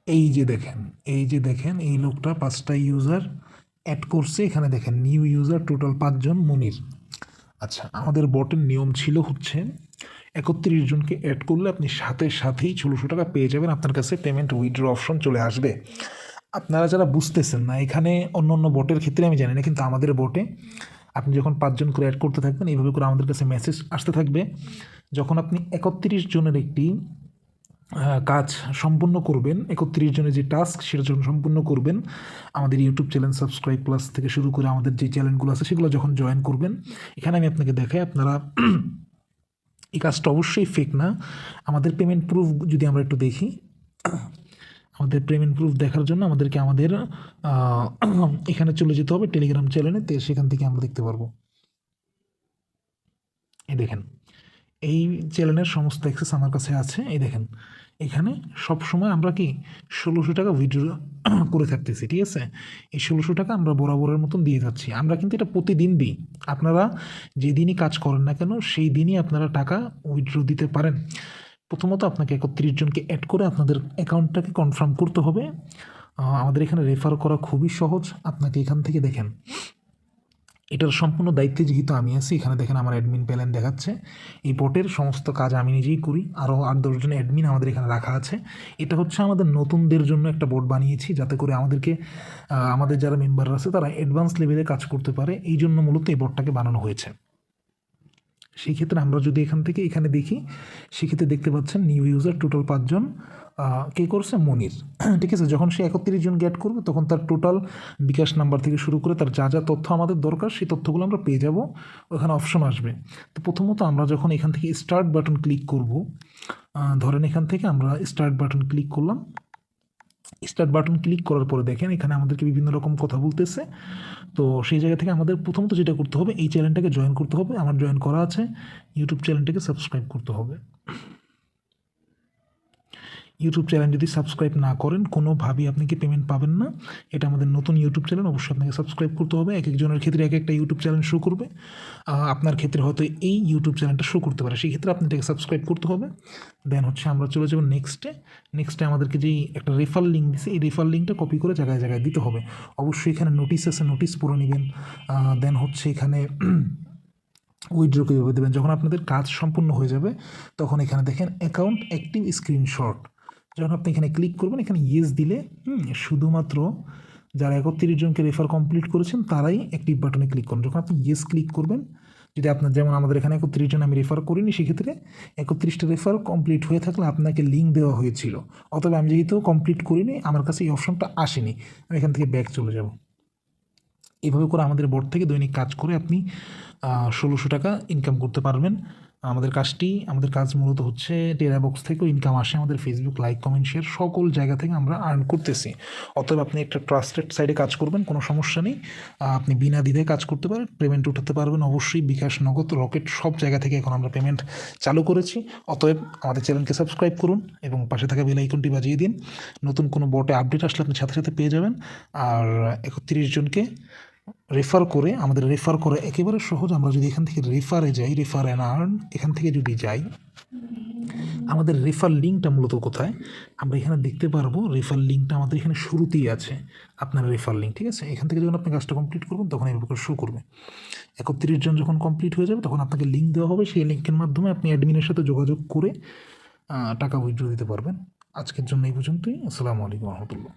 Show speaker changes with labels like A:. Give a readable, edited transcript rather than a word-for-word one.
A: এই যে দেখেন এই লোকটা 5টা ইউজার অ্যাড করছে, এখানে দেখেন নিউ ইউজার টোটাল 5 জন মনির। আচ্ছা, আমাদের বটের নিয়ম ছিল হচ্ছে 31 জনকে অ্যাড করলে আপনি সাথে সাথেই 1600 টাকা পেয়ে যাবেন, আপনার কাছে পেমেন্ট উইথড্র অপশন চলে আসবে। আপনারা যারা বুঝতেছেন না, এখানে অন্য অন্য বটের ক্ষেত্রে আমি জানি না, কিন্তু আমাদের বটে আপনি যখন 5 জন করে অ্যাড করতে থাকবেন এইভাবে করে আমাদের কাছে মেসেজ আসতে থাকবে। যখন আপনি 31 জনের একটি কাজ সম্পূর্ণ করবেন, 31 জনের যে টাস্ক সেটা যখন সম্পূর্ণ করবেন, আমাদের ইউটিউব চ্যানেল সাবস্ক্রাইব প্লাস থেকে শুরু করে আমাদের যে চ্যানেলগুলো আছে সেগুলো যখন জয়েন করবেন, এখানে আমি আপনাকে দেখাই আপনারা এই কাজটা অবশ্যই ফেক না। আমাদের পেমেন্ট প্রুফ যদি আমরা একটু দেখি, আমাদের পেমেন্ট প্রুফ দেখার জন্য আমাদেরকে আমাদের এখানে চলে যেতে হবে টেলিগ্রাম চ্যানেলে, সেখান থেকে আমরা দেখতে পারবো। এই দেখেন এই চ্যানেলের সমস্ত অ্যাক্সেস আমার কাছে আছে। এই দেখেন এখানে সব সময় আমরা কি 1600 টাকা উইথড্র করে থাকতেছি, ঠিক আছে। এই 1600 টাকা আমরা বরাবরের মতন দিয়ে যাচ্ছি, আমরা কিন্তু এটা প্রতিদিন দিই। আপনারা যেদিনই কাজ করেন না কেন সেই দিনই আপনারা টাকা উইথড্র দিতে পারেন। প্রথমত আপনাকে 31 জনকে অ্যাড করে আপনাদের অ্যাকাউন্টটাকে কনফার্ম করতে হবে। আমাদের এখানে রেফার করা খুবই সহজ। আপনাকে এখান থেকে দেখেন এটার সম্পূর্ণ দায়িত্বে যেহেতু আমি আছি, এখানে দেখেন আমার অ্যাডমিন প্যানেল দেখাচ্ছে। এই বটের সমস্ত কাজ আমি নিজেই করি, আরও 8-10 জন অ্যাডমিন আমাদের এখানে রাখা আছে। এটা হচ্ছে আমাদের নতুনদের জন্য একটা বট বানিয়েছি, যাতে করে আমাদেরকে আমাদের যারা মেম্বার আছে তারা অ্যাডভান্স লেভেলে কাজ করতে পারে, এই জন্য মূলত এই বটটাকে বানানো হয়েছে। সেই ক্ষেত্রে আমরা যদি এখান থেকে এখানে দেখি, সেক্ষেত্রে দেখতে পাচ্ছেন নিউ ইউজার টোটাল 5 জন কে করছে মনির, ঠিক আছে। যখন সে 31 জন গেট করবে তখন তার টোটাল বিকাশ নাম্বার থেকে শুরু করে তার যা যা তথ্য আমাদের দরকার সেই তথ্যগুলো আমরা পেয়ে যাব, ওখানে অপশন আসবে। তো প্রথমত আমরা যখন এখান থেকে স্টার্ট বাটন ক্লিক করব, ধরেন এখান থেকে আমরা স্টার্ট বাটন ক্লিক করলাম। স্টার্ট বাটন ক্লিক করার পরে দেখেন এখানে আমাদেরকে বিভিন্ন রকম কথা বলতেছে। তো সেই জায়গা থেকে আমাদের প্রথমত যেটা করতে হবে, এই চ্যানেলটাকে জয়েন করতে হবে। আমার জয়েন করা আছে, ইউটিউব চ্যানেলটাকে সাবস্ক্রাইব করতে হবে। ইউটিউব চ্যানেল যদি সাবস্ক্রাইব না করেন কোনোভাবেই আপনি কি পেমেন্ট পাবেন না। এটা আমাদের নতুন ইউটিউব চ্যানেল, অবশ্যই আপনাকে সাবস্ক্রাইব করতে হবে। এক একজনের ক্ষেত্রে এক একটা ইউটিউব চ্যানেল শো করবে, আপনার ক্ষেত্রে হয়তো এই ইউটিউব চ্যানেলটা শো করতে পারে, সেই ক্ষেত্রে আপনি এটাকে সাবস্ক্রাইব করতে হবে। দেন হচ্ছে আমরা চলে যাবো নেক্সটে আমাদেরকে যেই একটা রেফার লিঙ্ক দিছে, এই রেফার লিঙ্কটা কপি করে জায়গায় জায়গায় দিতে হবে। অবশ্যই এখানে নোটিশ আছে, নোটিশ পড়ে নেবেন। দেন হচ্ছে এখানে উইথড্র কীভাবে দেবেন, যখন আপনাদের কাজ সম্পূর্ণ হয়ে যাবে তখন এখানে দেখেন অ্যাকাউন্ট অ্যাক্টিভ স্ক্রিনশট, যখন আপনি এখানে ক্লিক করবেন, এখানে ইয়েস দিলে শুধুমাত্র যারা 31 জনকে রেফার কমপ্লিট করেছেন তারাই অ্যাক্টিভ বাটনে ক্লিক করুন। যখন আপনি ইয়েস ক্লিক করবেন, যদি আপনার যেমন আমাদের এখানে 31 জন আমি রেফার করিনি, সেক্ষেত্রে 31টা রেফার কমপ্লিট হয়ে থাকলে আপনাকে লিঙ্ক দেওয়া হয়েছিল, অথবা আমি যেহেতু কমপ্লিট করিনি আমার কাছে এই অপশনটা আসেনি, আমি এখান থেকে ব্যাক চলে যাব। এইভাবে করে আমাদের বোর্ড থেকে দৈনিক কাজ করে আপনি 1600 টাকা ইনকাম করতে পারবেন। আমাদের কাজ মূলত হচ্ছে টেরা বক্স থেকেও ইনকাম আসে, আমাদের ফেসবুক লাইক কমেন্ট শেয়ার সকল জায়গা থেকে আমরা আর্ন করতেছি। অতএব আপনি একটা ট্রাস্টেড সাইডে কাজ করবেন, কোনো সমস্যা নেই। আপনি বিনা দ্বিধায় কাজ করতে পারেন, পেমেন্ট উঠাতে পারবেন অবশ্যই। বিকাশ, নগদ, রকেট সব জায়গা থেকে এখন আমরা পেমেন্ট চালু করেছি। অতএব আমাদের চ্যানেলকে সাবস্ক্রাইব করুন এবং পাশে থাকা বেল আইকনটি বাজিয়ে দিন। নতুন কোনো বটে আপডেট আসলে আপনি সাথে সাথে পেয়ে যাবেন। আর 31 জনকে রেফার করে, আমাদের রেফার করে একেবারে সহজ। আমরা যদি এখান থেকে রেফারে যাই, রেফার অ্যান্ড আর্ন, এখান থেকে যদি যাই, আমাদের রেফার লিঙ্কটা মূলত কোথায় আমরা এখানে দেখতে পারবো। রেফার লিঙ্কটা আমাদের এখানে শুরুতেই আছে, আপনার রেফার লিঙ্ক, ঠিক আছে। এখান থেকে যখন আপনি কাজটা কমপ্লিট করবেন তখন এইভাবে করে শো করবে। 31 জন যখন কমপ্লিট হয়ে যাবে তখন আপনাকে লিঙ্ক দেওয়া হবে, সেই লিঙ্কের মাধ্যমে আপনি অ্যাডমিনের সাথে যোগাযোগ করে টাকা উইথড্র দিতে পারবেন। আজকের জন্য এই পর্যন্তই। আসসালামু আলাইকুম রহমতুল্লাহ।